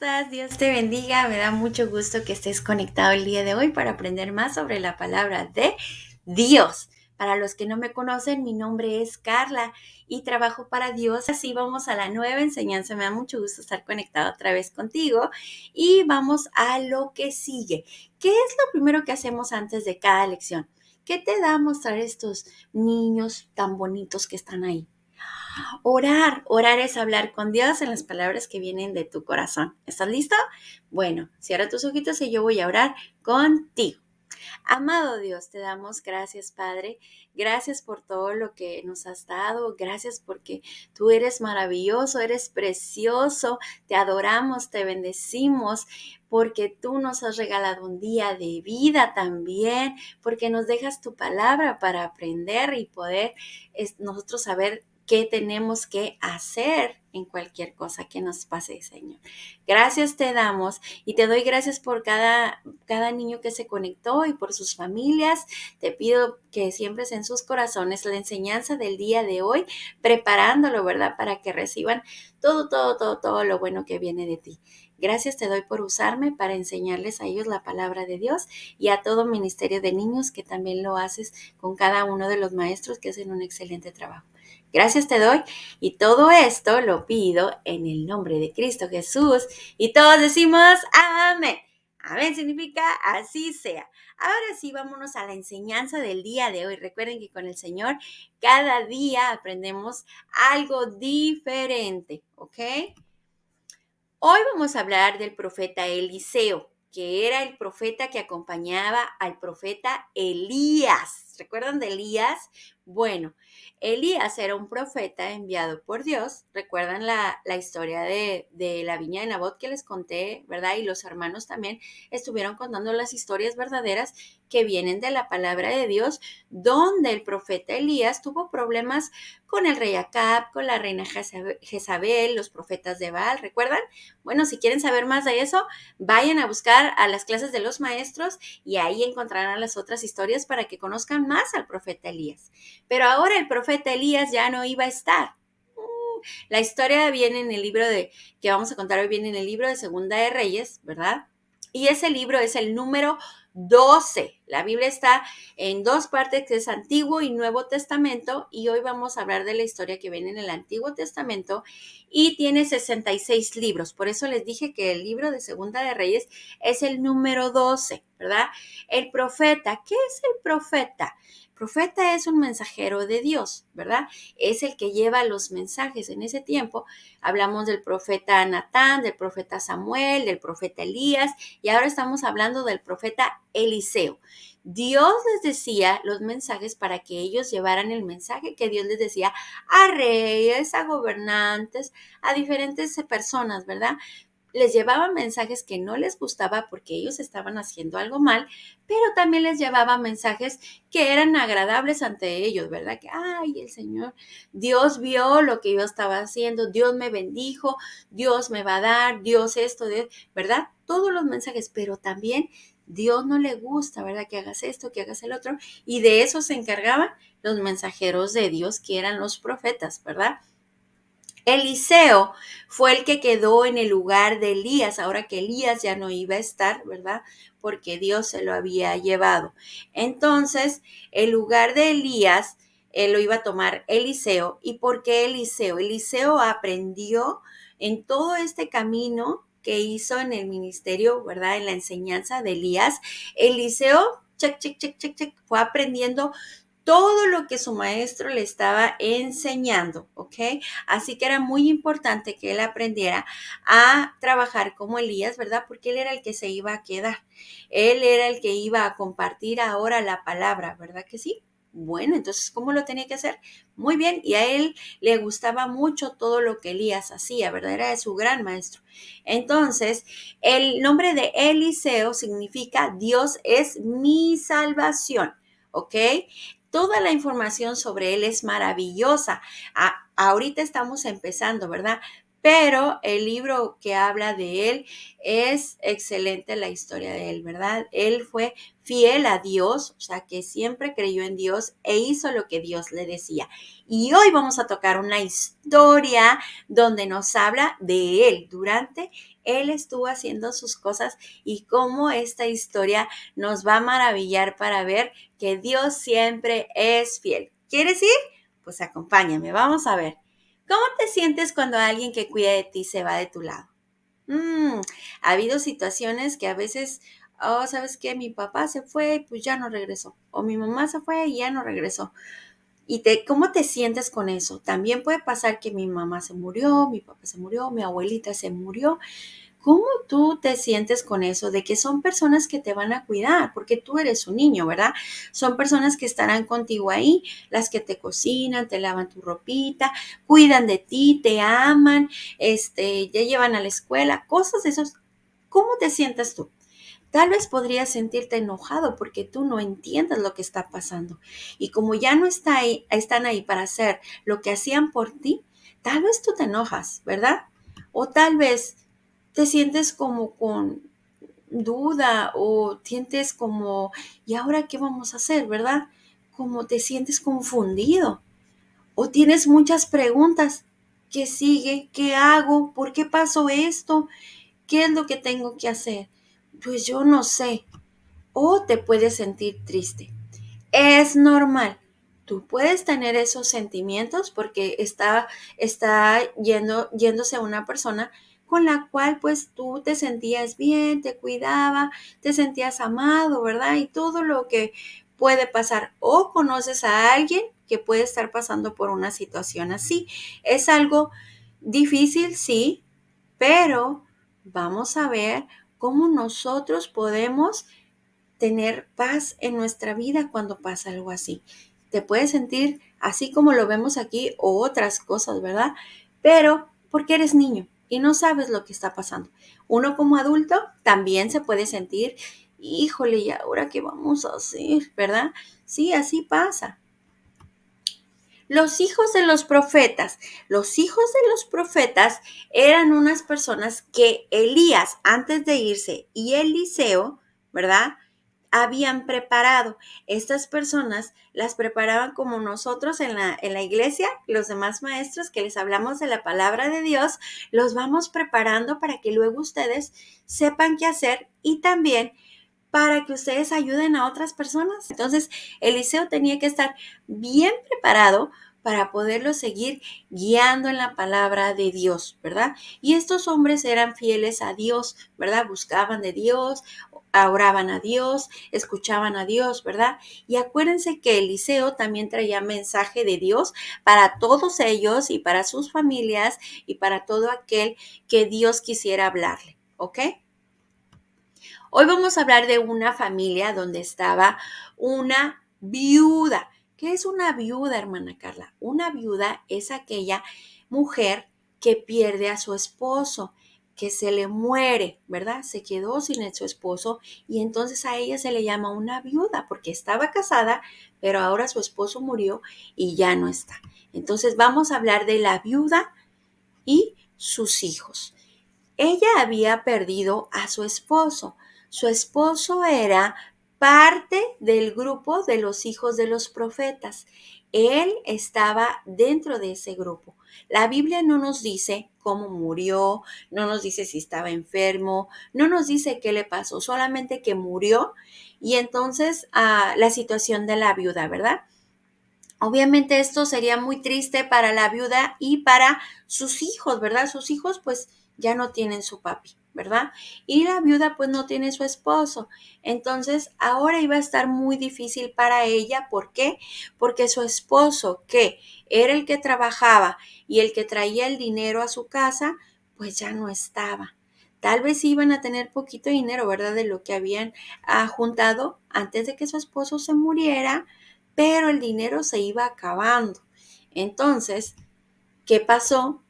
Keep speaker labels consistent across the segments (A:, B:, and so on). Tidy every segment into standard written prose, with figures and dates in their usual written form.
A: estás? Dios te bendiga. Me da mucho gusto que estés conectado el día de hoy para aprender más sobre la palabra de Dios. Para los que no me conocen, mi nombre es Carla y trabajo para Dios. Así vamos a la nueva enseñanza. Me da mucho gusto estar conectado otra vez contigo y vamos a lo que sigue. ¿Qué es lo primero que hacemos antes de cada lección? ¿Qué te da mostrar estos niños tan bonitos que están ahí? Orar es hablar con Dios en las palabras que vienen de tu corazón. ¿Estás listo? Bueno, cierra tus ojitos y yo voy a orar contigo. Amado Dios, te damos gracias, Padre. Gracias por todo lo que nos has dado. Gracias porque tú eres maravilloso, eres precioso. Te adoramos, te bendecimos, porque tú nos has regalado un día de vida también, porque nos dejas tu palabra para aprender y poder nosotros saber qué tenemos que hacer en cualquier cosa que nos pase, Señor. Gracias te damos y te doy gracias por cada niño que se conectó y por sus familias. Te pido que siempre en sus corazones la enseñanza del día de hoy, preparándolo, ¿verdad? Para que reciban todo lo bueno que viene de ti. Gracias te doy por usarme para enseñarles a ellos la palabra de Dios y a todo ministerio de niños que también lo haces con cada uno de los maestros que hacen un excelente trabajo. Gracias te doy y todo esto lo pido en el nombre de Cristo Jesús y todos decimos amén. Amén significa así sea. Ahora sí, vámonos a la enseñanza del día de hoy. Recuerden que con el Señor cada día aprendemos algo diferente, ¿ok? Hoy vamos a hablar del profeta Eliseo, que era el profeta que acompañaba al profeta Elías. ¿Recuerdan de Elías? Bueno, Elías era un profeta enviado por Dios. ¿Recuerdan la historia de la viña de Nabot que les conté, verdad? Y los hermanos también estuvieron contando las historias verdaderas que vienen de la palabra de Dios, donde el profeta Elías tuvo problemas con el rey Acab, con la reina Jezabel, los profetas de Baal. ¿Recuerdan? Bueno, si quieren saber más de eso, vayan a buscar a las clases de los maestros y ahí encontrarán las otras historias para que conozcan más al profeta Elías. Pero ahora el profeta Elías ya no iba a estar. La historia viene en el libro que vamos a contar hoy, viene en el libro de Segunda de Reyes, ¿verdad? Y ese libro es el número 12. La Biblia está en dos partes, que es Antiguo y Nuevo Testamento, y hoy vamos a hablar de la historia que viene en el Antiguo Testamento y tiene 66 libros. Por eso les dije que el libro de Segunda de Reyes es el número 12, ¿verdad? El profeta, ¿qué es el profeta? Profeta es un mensajero de Dios, ¿verdad? Es el que lleva los mensajes. En ese tiempo hablamos del profeta Natán, del profeta Samuel, del profeta Elías y ahora estamos hablando del profeta Eliseo. Dios les decía los mensajes para que ellos llevaran el mensaje que Dios les decía a reyes, a gobernantes, a diferentes personas, ¿verdad? Les llevaba mensajes que no les gustaba porque ellos estaban haciendo algo mal, pero también les llevaba mensajes que eran agradables ante ellos, ¿verdad? Que, ay, el Señor, Dios vio lo que yo estaba haciendo, Dios me bendijo, Dios me va a dar, Dios esto, ¿verdad? Todos los mensajes, pero también Dios no le gusta, ¿verdad? Que hagas esto, que hagas el otro, y de eso se encargaban los mensajeros de Dios, que eran los profetas, ¿verdad? Eliseo fue el que quedó en el lugar de Elías, ahora que Elías ya no iba a estar, ¿verdad? Porque Dios se lo había llevado. Entonces, el lugar de Elías lo iba a tomar Eliseo. ¿Y por qué Eliseo? Eliseo aprendió en todo este camino que hizo en el ministerio, ¿verdad? En la enseñanza de Elías. Eliseo, fue aprendiendo todo lo que su maestro le estaba enseñando, ¿ok? Así que era muy importante que él aprendiera a trabajar como Elías, ¿verdad? Porque él era el que se iba a quedar. Él era el que iba a compartir ahora la palabra, ¿verdad que sí? Bueno, entonces, ¿cómo lo tenía que hacer? Muy bien, y a él le gustaba mucho todo lo que Elías hacía, ¿verdad? Era su gran maestro. Entonces, el nombre de Eliseo significa Dios es mi salvación, ¿ok? Toda la información sobre él es maravillosa. Ahorita estamos empezando, ¿verdad? pero el libro que habla de él es excelente, la historia de él, ¿verdad? Él fue fiel a Dios, o sea, que siempre creyó en Dios e hizo lo que Dios le decía. Y hoy vamos a tocar una historia donde nos habla de él. Durante él estuvo haciendo sus cosas y cómo esta historia nos va a maravillar para ver que Dios siempre es fiel. ¿Quieres ir? Pues acompáñame, vamos a ver. ¿Cómo te sientes cuando alguien que cuida de ti se va de tu lado? Mm, ha habido situaciones que a veces, oh, ¿sabes qué? Mi papá se fue y pues ya no regresó. O mi mamá se fue y ya no regresó. ¿Cómo te sientes con eso? También puede pasar que mi mamá se murió, mi papá se murió, mi abuelita se murió. ¿Cómo tú te sientes con eso de que son personas que te van a cuidar? Porque tú eres un niño, ¿verdad? Son personas que estarán contigo ahí, las que te cocinan, te lavan tu ropita, cuidan de ti, te aman, ya llevan a la escuela, cosas de esos. ¿Cómo te sientes tú? Tal vez podrías sentirte enojado porque tú no entiendes lo que está pasando. Y como ya no están ahí para hacer lo que hacían por ti, tal vez tú te enojas, ¿verdad? O tal vez te sientes como con duda o sientes como, ¿y ahora qué vamos a hacer, verdad? Como te sientes confundido o tienes muchas preguntas. ¿Qué sigue? ¿Qué hago? ¿Por qué pasó esto? ¿Qué es lo que tengo que hacer? Pues yo no sé. O te puedes sentir triste. Es normal. Tú puedes tener esos sentimientos porque está yéndose a una persona con la cual pues tú te sentías bien, te cuidaba, te sentías amado, ¿verdad? Y todo lo que puede pasar. O conoces a alguien que puede estar pasando por una situación así. Es algo difícil, sí, pero vamos a ver cómo nosotros podemos tener paz en nuestra vida cuando pasa algo así. Te puedes sentir así como lo vemos aquí o otras cosas, ¿verdad? Pero porque eres niño y no sabes lo que está pasando. Uno como adulto también se puede sentir, híjole, ¿y ahora qué vamos a hacer? ¿Verdad? Sí, así pasa. Los hijos de los profetas. Los hijos de los profetas eran unas personas que Elías, antes de irse, y Eliseo, ¿verdad? Habían preparado. Estas personas las preparaban como nosotros en la iglesia, los demás maestros que les hablamos de la palabra de Dios, los vamos preparando para que luego ustedes sepan qué hacer y también para que ustedes ayuden a otras personas. Entonces, Eliseo tenía que estar bien preparado para poderlo seguir guiando en la palabra de Dios, ¿verdad? Y estos hombres eran fieles a Dios, ¿verdad? Buscaban de Dios, oraban a Dios, escuchaban a Dios, ¿verdad? Y acuérdense que Eliseo también traía mensaje de Dios para todos ellos y para sus familias y para todo aquel que Dios quisiera hablarle, ¿ok? Hoy vamos a hablar de una familia donde estaba una viuda. ¿Qué es una viuda, hermana Carla? Una viuda es aquella mujer que pierde a su esposo, que se le muere, ¿verdad? Se quedó sin su esposo y entonces a ella se le llama una viuda porque estaba casada, pero ahora su esposo murió y ya no está. Entonces vamos a hablar de la viuda y sus hijos. Ella había perdido a su esposo. Su esposo era parte del grupo de los hijos de los profetas. Él estaba dentro de ese grupo. La Biblia no nos dice cómo murió, no nos dice si estaba enfermo, no nos dice qué le pasó, solamente que murió y entonces la situación de la viuda, ¿verdad? Obviamente esto sería muy triste para la viuda y para sus hijos, ¿verdad? Sus hijos pues ya no tienen su papi, ¿verdad? Y la viuda pues no tiene su esposo. Entonces ahora iba a estar muy difícil para ella. ¿Por qué? Porque su esposo, que era el que trabajaba y el que traía el dinero a su casa, pues ya no estaba. Tal vez iban a tener poquito dinero, ¿verdad? De lo que habían juntado antes de que su esposo se muriera, pero el dinero se iba acabando. Entonces, ¿qué pasó?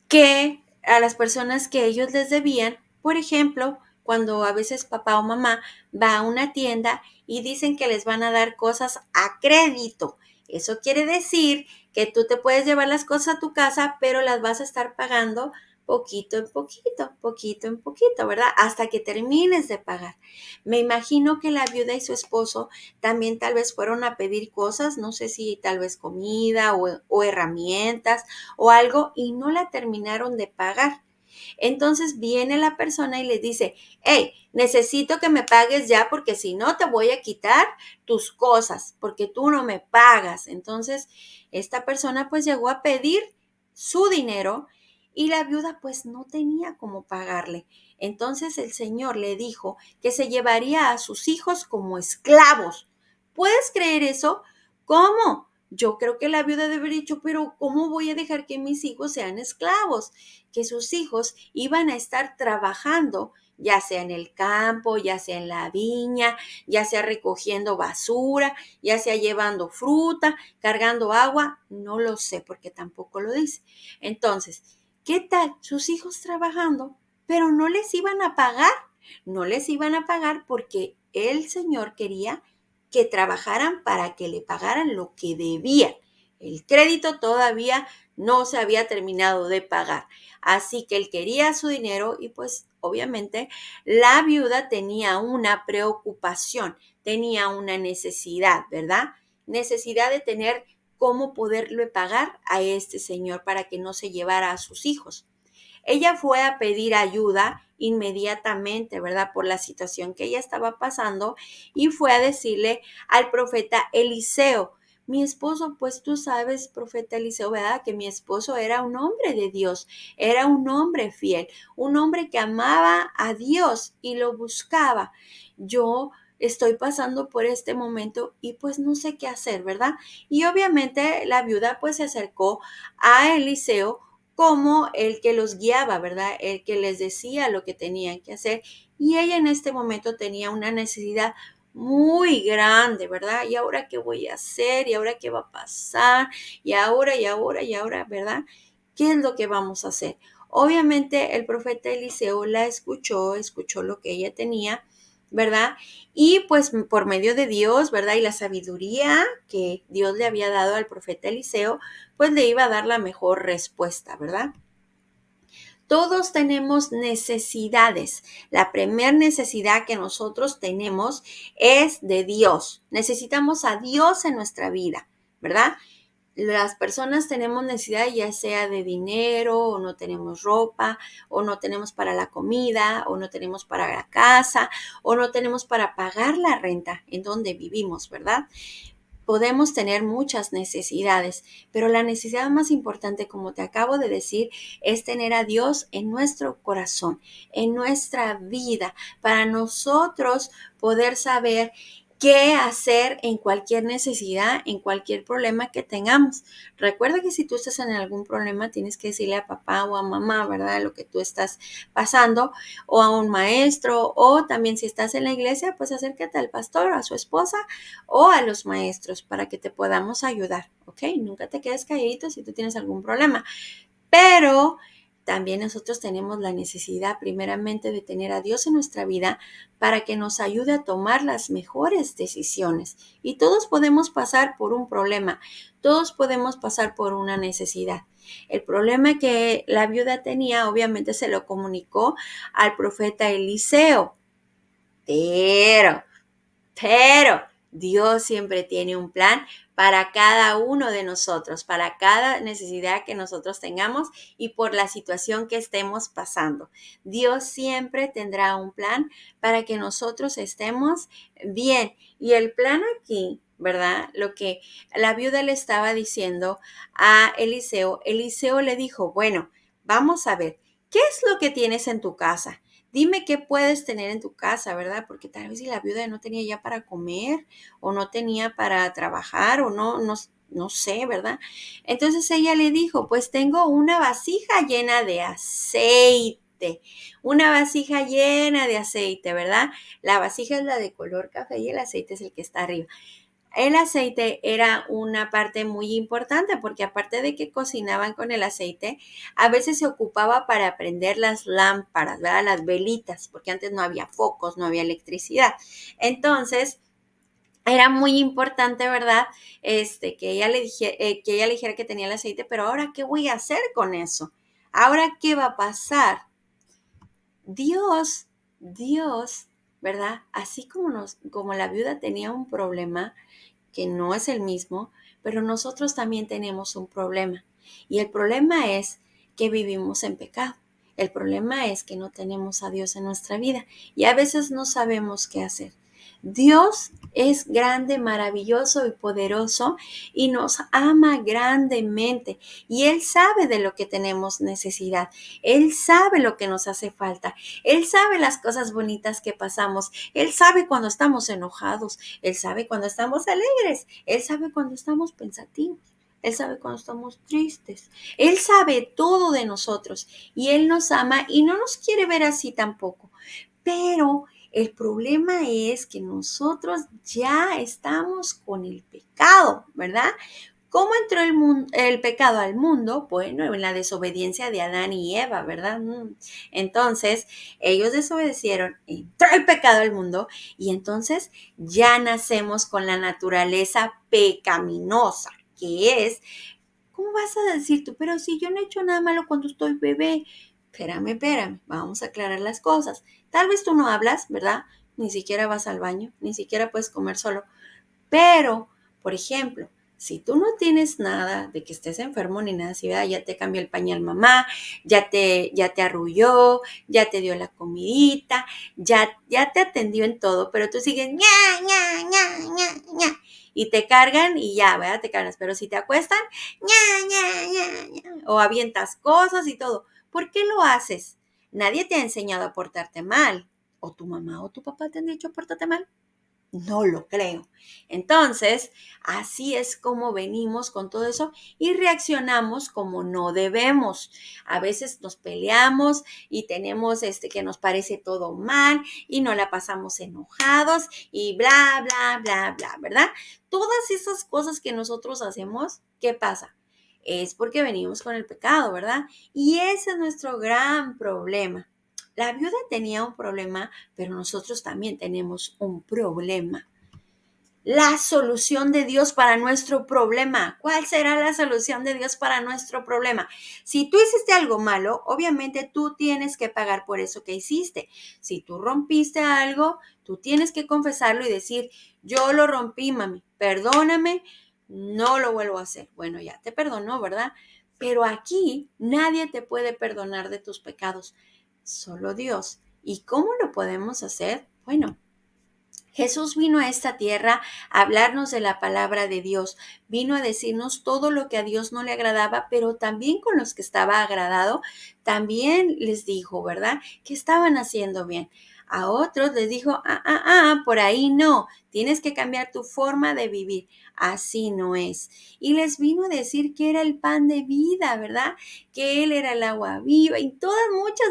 A: Que a las personas que ellos les debían, por ejemplo, cuando a veces papá o mamá va a una tienda y dicen que les van a dar cosas a crédito. Eso quiere decir que tú te puedes llevar las cosas a tu casa, pero las vas a estar pagando poquito en poquito, ¿verdad? Hasta que termines de pagar. Me imagino que la viuda y su esposo también tal vez fueron a pedir cosas, no sé si tal vez comida o herramientas o algo y no la terminaron de pagar. Entonces viene la persona y le dice, hey, necesito que me pagues ya porque si no te voy a quitar tus cosas porque tú no me pagas. Entonces esta persona pues llegó a pedir su dinero y la viuda pues no tenía cómo pagarle. Entonces el Señor le dijo que se llevaría a sus hijos como esclavos. ¿Puedes creer eso? ¿Cómo? Yo creo que la viuda debe haber dicho, pero ¿cómo voy a dejar que mis hijos sean esclavos? Que sus hijos iban a estar trabajando, ya sea en el campo, ya sea en la viña, ya sea recogiendo basura, ya sea llevando fruta, cargando agua, no lo sé porque tampoco lo dice. Entonces, ¿qué tal sus hijos trabajando, pero no les iban a pagar? No les iban a pagar porque el Señor quería que trabajaran para que le pagaran lo que debían. El crédito todavía no se había terminado de pagar. Así que él quería su dinero y pues obviamente la viuda tenía una preocupación, tenía una necesidad, ¿verdad? Necesidad de tener cómo poderle pagar a este señor para que no se llevara a sus hijos. Ella fue a pedir ayuda inmediatamente, ¿verdad? Por la situación que ella estaba pasando y fue a decirle al profeta Eliseo, mi esposo, pues tú sabes, profeta Eliseo, ¿verdad? Que mi esposo era un hombre de Dios, era un hombre fiel, un hombre que amaba a Dios y lo buscaba. Yo estoy pasando por este momento y pues no sé qué hacer, ¿verdad? Y obviamente la viuda pues se acercó a Eliseo como el que los guiaba, ¿verdad? El que les decía lo que tenían que hacer. Y ella en este momento tenía una necesidad muy grande, ¿verdad? ¿Y ahora qué voy a hacer? ¿Y ahora qué va a pasar? ¿Y ahora, ¿verdad? ¿Qué es lo que vamos a hacer? Obviamente el profeta Eliseo la escuchó lo que ella tenía, ¿verdad? Y pues por medio de Dios, ¿verdad? Y la sabiduría que Dios le había dado al profeta Eliseo, pues le iba a dar la mejor respuesta, ¿verdad? Todos tenemos necesidades. La primera necesidad que nosotros tenemos es de Dios. Necesitamos a Dios en nuestra vida, ¿verdad? Las personas tenemos necesidad ya sea de dinero o no tenemos ropa o no tenemos para la comida o no tenemos para la casa o no tenemos para pagar la renta en donde vivimos, ¿verdad? Podemos tener muchas necesidades, pero la necesidad más importante, como te acabo de decir, es tener a Dios en nuestro corazón, en nuestra vida, para nosotros poder saber qué hacer en cualquier necesidad, en cualquier problema que tengamos. Recuerda que si tú estás en algún problema, tienes que decirle a papá o a mamá, ¿verdad? Lo que tú estás pasando, o a un maestro, o también si estás en la iglesia, pues acércate al pastor, a su esposa, o a los maestros para que te podamos ayudar, ¿ok? Nunca te quedes calladito si tú tienes algún problema, pero también nosotros tenemos la necesidad primeramente de tener a Dios en nuestra vida para que nos ayude a tomar las mejores decisiones. Y todos podemos pasar por un problema, todos podemos pasar por una necesidad. El problema que la viuda tenía, obviamente se lo comunicó al profeta Eliseo, pero pero Dios siempre tiene un plan para cada uno de nosotros, para cada necesidad que nosotros tengamos y por la situación que estemos pasando. Dios siempre tendrá un plan para que nosotros estemos bien. Y el plan aquí, ¿verdad? Lo que la viuda le estaba diciendo a Eliseo, Eliseo le dijo, bueno, vamos a ver, ¿qué es lo que tienes en tu casa? Dime qué puedes tener en tu casa, ¿verdad? Porque tal vez si la viuda no tenía ya para comer o no tenía para trabajar o no sé, ¿verdad? Entonces ella le dijo, pues tengo una vasija llena de aceite, una vasija llena de aceite, ¿verdad? La vasija es la de color café y el aceite es el que está arriba. El aceite era una parte muy importante porque aparte de que cocinaban con el aceite, a veces se ocupaba para prender las lámparas, ¿verdad? Las velitas, porque antes no había focos, no había electricidad. Entonces, era muy importante, ¿verdad? Que ella le dijera que tenía el aceite, pero ahora, ¿qué voy a hacer con eso? Ahora, ¿qué va a pasar? Dios, ¿verdad? Así como la viuda tenía un problema, que no es el mismo, pero nosotros también tenemos un problema. Y el problema es que vivimos en pecado. El problema es que no tenemos a Dios en nuestra vida y a veces no sabemos qué hacer. Dios es grande, maravilloso y poderoso y nos ama grandemente y Él sabe de lo que tenemos necesidad. Él sabe lo que nos hace falta. Él sabe las cosas bonitas que pasamos. Él sabe cuando estamos enojados. Él sabe cuando estamos alegres. Él sabe cuando estamos pensativos. Él sabe cuando estamos tristes. Él sabe todo de nosotros y Él nos ama y no nos quiere ver así tampoco. Pero el problema es que nosotros ya estamos con el pecado, ¿verdad? ¿Cómo entró el pecado al mundo? Bueno, en la desobediencia de Adán y Eva, ¿verdad? Entonces, ellos desobedecieron, entró el pecado al mundo y entonces ya nacemos con la naturaleza pecaminosa, que es, ¿cómo vas a decir tú? Pero si yo no he hecho nada malo cuando estoy bebé. Espérame, vamos a aclarar las cosas. Tal vez tú no hablas, ¿verdad? Ni siquiera vas al baño, ni siquiera puedes comer solo. Pero, por ejemplo, si tú no tienes nada de que estés enfermo ni nada así, ¿verdad? Ya te cambió el pañal mamá, ya te arrulló, ya te dio la comidita, ya te atendió en todo, pero tú sigues ña, ña, ña, ña, ña, y te cargan y ya, ¿verdad? Te cargas, pero si te acuestan, ña, ña, ña, ña, o avientas cosas y todo. ¿Por qué lo haces? Nadie te ha enseñado a portarte mal. ¿O tu mamá o tu papá te han dicho pórtate mal? No lo creo. Entonces, así es como venimos con todo eso y reaccionamos como no debemos. A veces nos peleamos y tenemos que nos parece todo mal y no la pasamos enojados y bla, bla, bla, bla, ¿verdad? Todas esas cosas que nosotros hacemos, ¿qué pasa? Es porque venimos con el pecado, ¿verdad? Y ese es nuestro gran problema. La viuda tenía un problema, pero nosotros también tenemos un problema. La solución de Dios para nuestro problema. ¿Cuál será la solución de Dios para nuestro problema? Si tú hiciste algo malo, obviamente tú tienes que pagar por eso que hiciste. Si tú rompiste algo, tú tienes que confesarlo y decir, yo lo rompí, mami, perdóname, no lo vuelvo a hacer. Bueno, ya te perdonó, ¿verdad? Pero aquí nadie te puede perdonar de tus pecados, solo Dios. ¿Y cómo lo podemos hacer? Bueno, Jesús vino a esta tierra a hablarnos de la palabra de Dios, vino a decirnos todo lo que a Dios no le agradaba, pero también con los que estaba agradado, también les dijo, ¿verdad? Que estaban haciendo bien. A otros les dijo, por ahí no, tienes que cambiar tu forma de vivir, así no es. Y les vino a decir que era el pan de vida, ¿verdad? Que Él era el agua viva y todas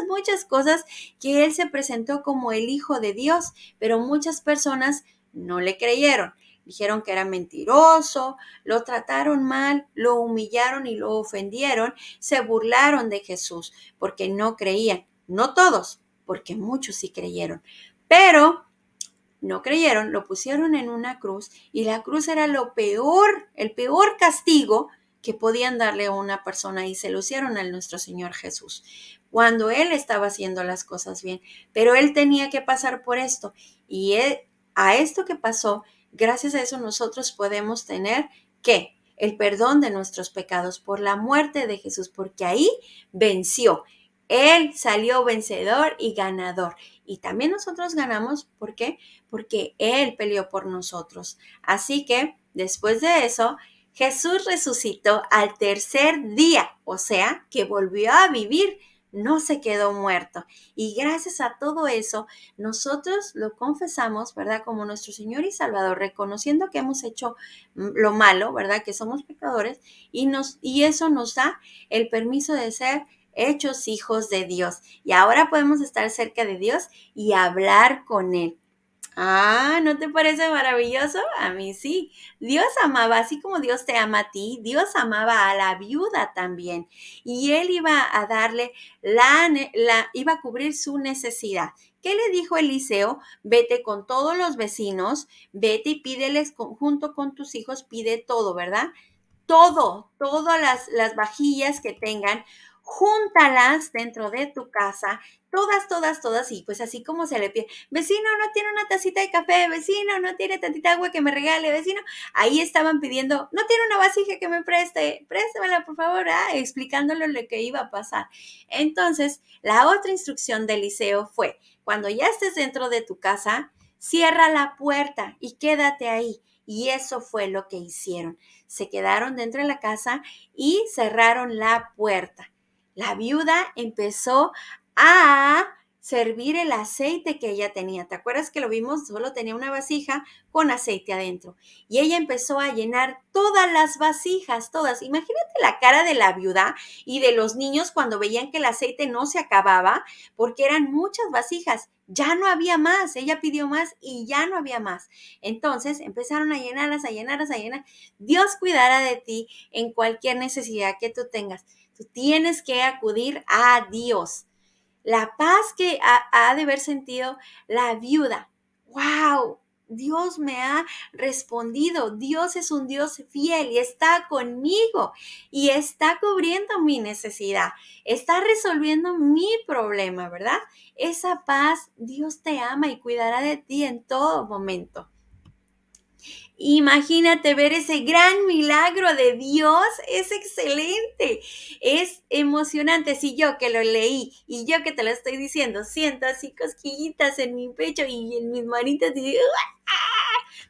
A: muchas cosas, que Él se presentó como el Hijo de Dios, pero muchas personas no le creyeron. Dijeron que era mentiroso, lo trataron mal, lo humillaron y lo ofendieron, se burlaron de Jesús porque no creían. No todos, porque muchos sí creyeron. Pero no creyeron, lo pusieron en una cruz y la cruz era lo peor, el peor castigo que podían darle a una persona y se lo hicieron a nuestro Señor Jesús, cuando Él estaba haciendo las cosas bien, pero Él tenía que pasar por esto y a esto que pasó, gracias a eso nosotros podemos tener ¿qué? El perdón de nuestros pecados por la muerte de Jesús, porque ahí venció. Él salió vencedor y ganador. Y también nosotros ganamos, ¿por qué? Porque Él peleó por nosotros. Así que después de eso, Jesús resucitó al tercer día, o sea, que volvió a vivir, no se quedó muerto. Y gracias a todo eso, nosotros lo confesamos, ¿verdad? Como nuestro Señor y Salvador, reconociendo que hemos hecho lo malo, ¿verdad? Que somos pecadores, y eso nos da el permiso de ser hechos hijos de Dios. Y ahora podemos estar cerca de Dios y hablar con Él. ¿No te parece maravilloso? A mí sí. Dios amaba, así como Dios te ama a ti, Dios amaba a la viuda también. Y Él iba a darle iba a cubrir su necesidad. ¿Qué le dijo Eliseo? Vete con todos los vecinos, vete y pídeles junto con tus hijos, pide todo, ¿verdad? Todas las vajillas que tengan, júntalas dentro de tu casa, todas, todas, todas, y pues así como se le pide, vecino, no tiene una tacita de café, vecino, no tiene tantita agua que me regale, vecino, ahí estaban pidiendo, no tiene una vasija que me preste, préstamela por favor, explicándole lo que iba a pasar. Entonces, la otra instrucción de Eliseo fue, cuando ya estés dentro de tu casa, cierra la puerta y quédate ahí. Y eso fue lo que hicieron. Se quedaron dentro de la casa y cerraron la puerta. La viuda empezó a servir el aceite que ella tenía. ¿Te acuerdas que lo vimos? Solo tenía una vasija con aceite adentro. Y ella empezó a llenar todas las vasijas, todas. Imagínate la cara de la viuda y de los niños cuando veían que el aceite no se acababa, porque eran muchas vasijas. Ya no había más. Ella pidió más y ya no había más. Entonces empezaron a llenarlas, a llenarlas, a llenar. Dios cuidará de ti en cualquier necesidad que tú tengas. Tú tienes que acudir a Dios. La paz que ha de haber sentido la viuda. ¡Wow! Dios me ha respondido. Dios es un Dios fiel y está conmigo y está cubriendo mi necesidad. Está resolviendo mi problema, ¿verdad? Esa paz, Dios te ama y cuidará de ti en todo momento. Imagínate ver ese gran milagro de Dios, es excelente, es emocionante. Si yo que lo leí y yo que te lo estoy diciendo, siento así cosquillitas en mi pecho y en mis manitas, y,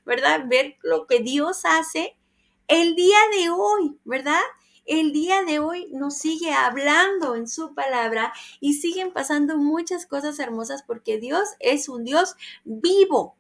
A: ¿verdad? Ver lo que Dios hace el día de hoy, ¿verdad? El día de hoy nos sigue hablando en su palabra y siguen pasando muchas cosas hermosas porque Dios es un Dios vivo,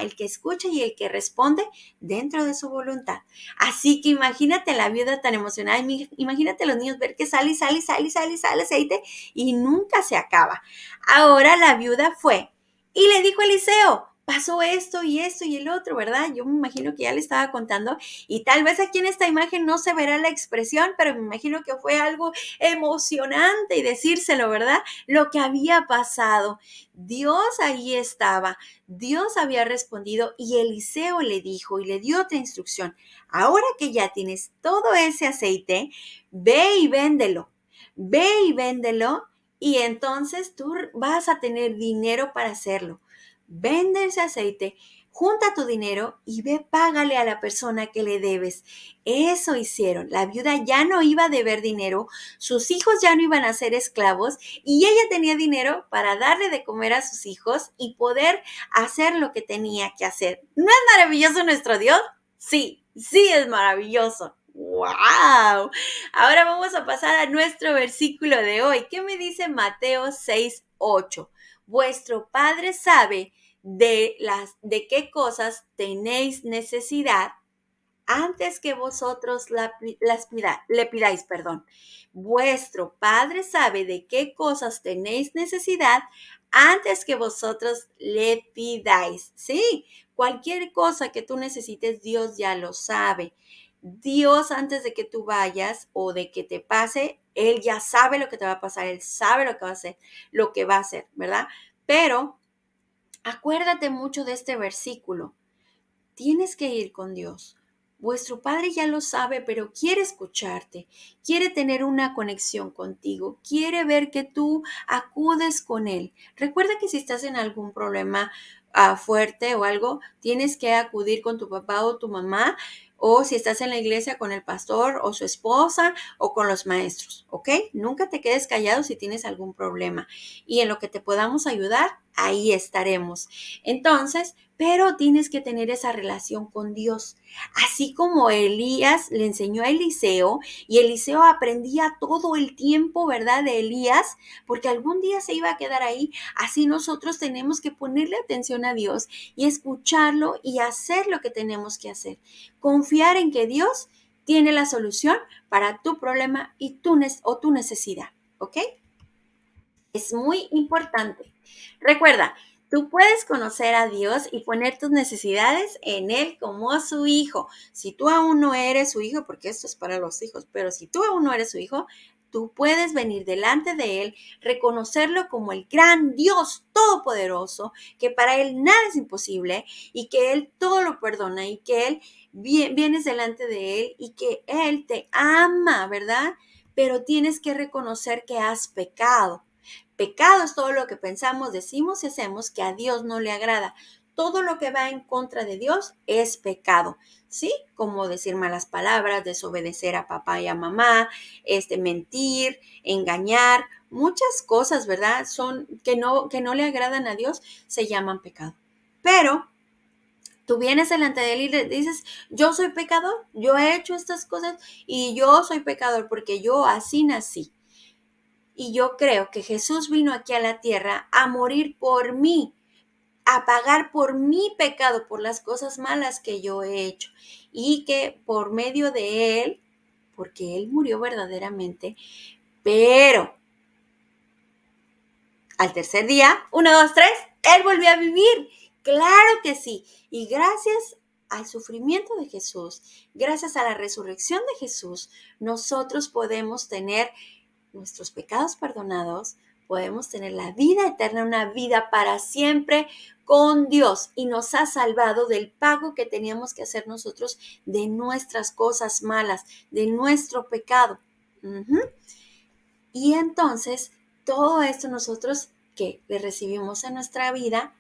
A: el que escucha y el que responde dentro de su voluntad. Así que imagínate la viuda tan emocionada, imagínate a los niños ver que sale y sale y sale y sale y sale aceite y nunca se acaba. Ahora la viuda fue y le dijo a Eliseo, pasó esto y el otro, ¿verdad? Yo me imagino que ya le estaba contando y tal vez aquí en esta imagen no se verá la expresión, pero me imagino que fue algo emocionante y decírselo, ¿verdad? Lo que había pasado. Dios ahí estaba, Dios había respondido y Eliseo le dijo y le dio otra instrucción. Ahora que ya tienes todo ese aceite, ve y véndelo, ve y véndelo y entonces tú vas a tener dinero para hacerlo. Vende ese aceite, junta tu dinero y ve, págale a la persona que le debes. Eso hicieron. La viuda ya no iba a deber dinero, sus hijos ya no iban a ser esclavos y ella tenía dinero para darle de comer a sus hijos y poder hacer lo que tenía que hacer. ¿No es maravilloso nuestro Dios? Sí, sí es maravilloso. ¡Wow! Ahora vamos a pasar a nuestro versículo de hoy. ¿Qué me dice Mateo 6:8? Vuestro Padre sabe de qué cosas tenéis necesidad antes que vosotros le pidáis, perdón. Vuestro Padre sabe de qué cosas tenéis necesidad antes que vosotros le pidáis. Sí, cualquier cosa que tú necesites, Dios ya lo sabe. Dios antes de que tú vayas o de que te pase, Él ya sabe lo que te va a pasar, Él sabe lo que va a hacer, lo que va a hacer, ¿verdad? Pero acuérdate mucho de este versículo. Tienes que ir con Dios. Vuestro Padre ya lo sabe, pero quiere escucharte, quiere tener una conexión contigo, quiere ver que tú acudes con Él. Recuerda que si estás en algún problema fuerte o algo, tienes que acudir con tu papá o tu mamá, o si estás en la iglesia con el pastor o su esposa o con los maestros, ¿ok? Nunca te quedes callado si tienes algún problema. Y en lo que te podamos ayudar, ahí estaremos. Entonces, pero tienes que tener esa relación con Dios. Así como Elías le enseñó a Eliseo y Eliseo aprendía todo el tiempo, ¿verdad? De Elías, porque algún día se iba a quedar ahí. Así nosotros tenemos que ponerle atención a Dios y escucharlo y hacer lo que tenemos que hacer. Confiar en que Dios tiene la solución para tu problema y tu necesidad, ¿ok? Es muy importante. Recuerda, tú puedes conocer a Dios y poner tus necesidades en Él como su hijo. Si tú aún no eres su hijo, porque esto es para los hijos, pero si tú aún no eres su hijo, tú puedes venir delante de Él, reconocerlo como el gran Dios todopoderoso, que para Él nada es imposible y que Él todo lo perdona y que Él vienes delante de Él y que Él te ama, ¿verdad? pero tienes que reconocer que has pecado. Pecado es todo lo que pensamos, decimos y hacemos que a Dios no le agrada. Todo lo que va en contra de Dios es pecado, ¿sí? Como decir malas palabras, desobedecer a papá y a mamá, mentir, engañar, muchas cosas, ¿verdad? Son que no le agradan a Dios, se llaman pecado. Pero tú vienes delante de él y le dices, yo soy pecador, yo he hecho estas cosas y yo soy pecador porque yo así nací. Y yo creo que Jesús vino aquí a la tierra a morir por mí, a pagar por mi pecado, por las cosas malas que yo he hecho. Y que por medio de él, porque él murió verdaderamente, pero al tercer día, 1, 2, 3, él volvió a vivir. Claro que sí. Y gracias al sufrimiento de Jesús, gracias a la resurrección de Jesús, nosotros podemos tener nuestros pecados perdonados, podemos tener la vida eterna, una vida para siempre con Dios, y nos ha salvado del pago que teníamos que hacer nosotros de nuestras cosas malas, de nuestro pecado. Y entonces, todo esto nosotros que le recibimos en nuestra vida,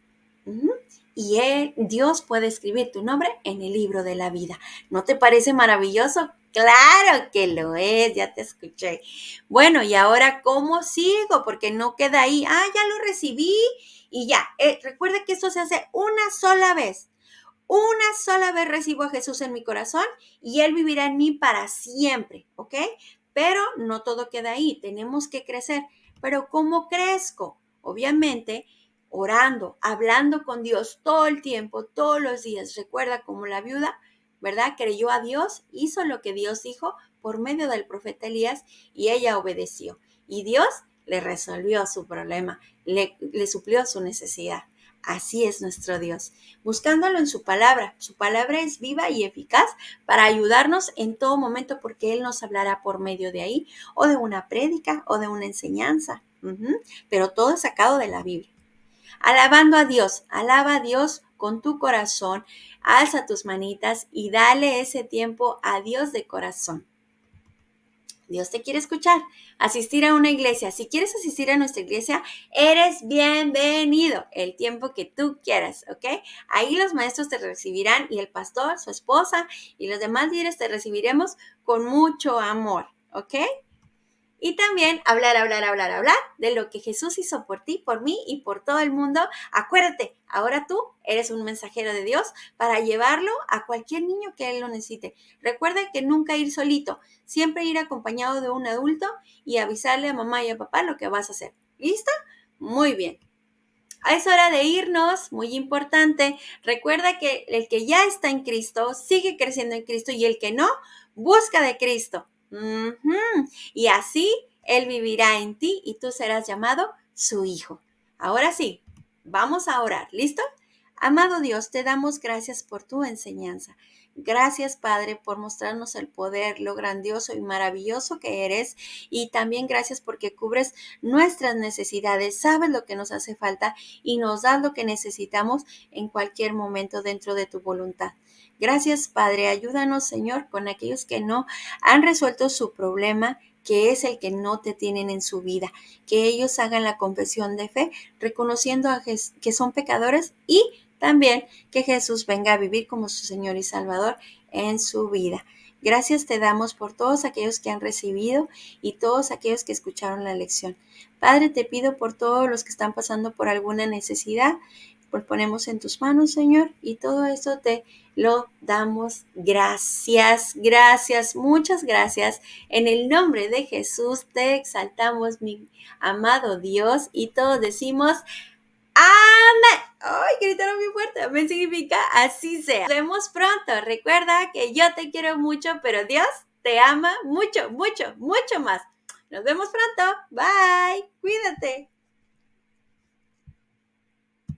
A: y Dios puede escribir tu nombre en el libro de la vida. ¿No te parece maravilloso? Claro que lo es, ya te escuché. Bueno, y ahora, ¿cómo sigo? Porque no queda ahí. Ya lo recibí y ya. Recuerda que esto se hace una sola vez. Una sola vez recibo a Jesús en mi corazón y Él vivirá en mí para siempre, ¿ok? Pero no todo queda ahí, tenemos que crecer. Pero ¿cómo crezco? Obviamente, orando, hablando con Dios todo el tiempo, todos los días. Recuerda como la viuda, ¿verdad? Creyó a Dios, hizo lo que Dios dijo por medio del profeta Elías y ella obedeció. Y Dios le resolvió su problema, le suplió su necesidad. Así es nuestro Dios, buscándolo en su palabra. Su palabra es viva y eficaz para ayudarnos en todo momento porque Él nos hablará por medio de ahí o de una prédica o de una enseñanza. Pero todo es sacado de la Biblia. Alabando a Dios, alaba a Dios con tu corazón, alza tus manitas y dale ese tiempo a Dios de corazón. Dios te quiere escuchar, asistir a una iglesia. Si quieres asistir a nuestra iglesia, eres bienvenido el tiempo que tú quieras, ¿ok? Ahí los maestros te recibirán y el pastor, su esposa y los demás líderes te recibiremos con mucho amor, ¿ok? Y también hablar de lo que Jesús hizo por ti, por mí y por todo el mundo. Acuérdate, ahora tú eres un mensajero de Dios para llevarlo a cualquier niño que Él lo necesite. Recuerda que nunca ir solito, siempre ir acompañado de un adulto y avisarle a mamá y a papá lo que vas a hacer. ¿Listo? Muy bien. Es hora de irnos, muy importante. Recuerda que el que ya está en Cristo sigue creciendo en Cristo y el que no, busca de Cristo. Y así Él vivirá en ti y tú serás llamado su hijo. Ahora sí, vamos a orar. ¿Listo? Amado Dios, te damos gracias por tu enseñanza. Gracias, Padre, por mostrarnos el poder, lo grandioso y maravilloso que eres. Y también gracias porque cubres nuestras necesidades, sabes lo que nos hace falta y nos das lo que necesitamos en cualquier momento dentro de tu voluntad. Gracias, Padre. Ayúdanos, Señor, con aquellos que no han resuelto su problema, que es el que no te tienen en su vida. Que ellos hagan la confesión de fe, reconociendo que son pecadores y también que Jesús venga a vivir como su Señor y Salvador en su vida. Gracias te damos por todos aquellos que han recibido y todos aquellos que escucharon la lección. Padre, te pido por todos los que están pasando por alguna necesidad, pues ponemos en tus manos, Señor, y todo esto te lo damos gracias, muchas gracias. En el nombre de Jesús te exaltamos, mi amado Dios, y todos decimos amén. Ay, gritaron muy fuerte. Amén significa así sea. Nos vemos pronto. Recuerda que yo te quiero mucho, pero Dios te ama mucho, mucho, mucho más. Nos vemos pronto. Bye. Cuídate.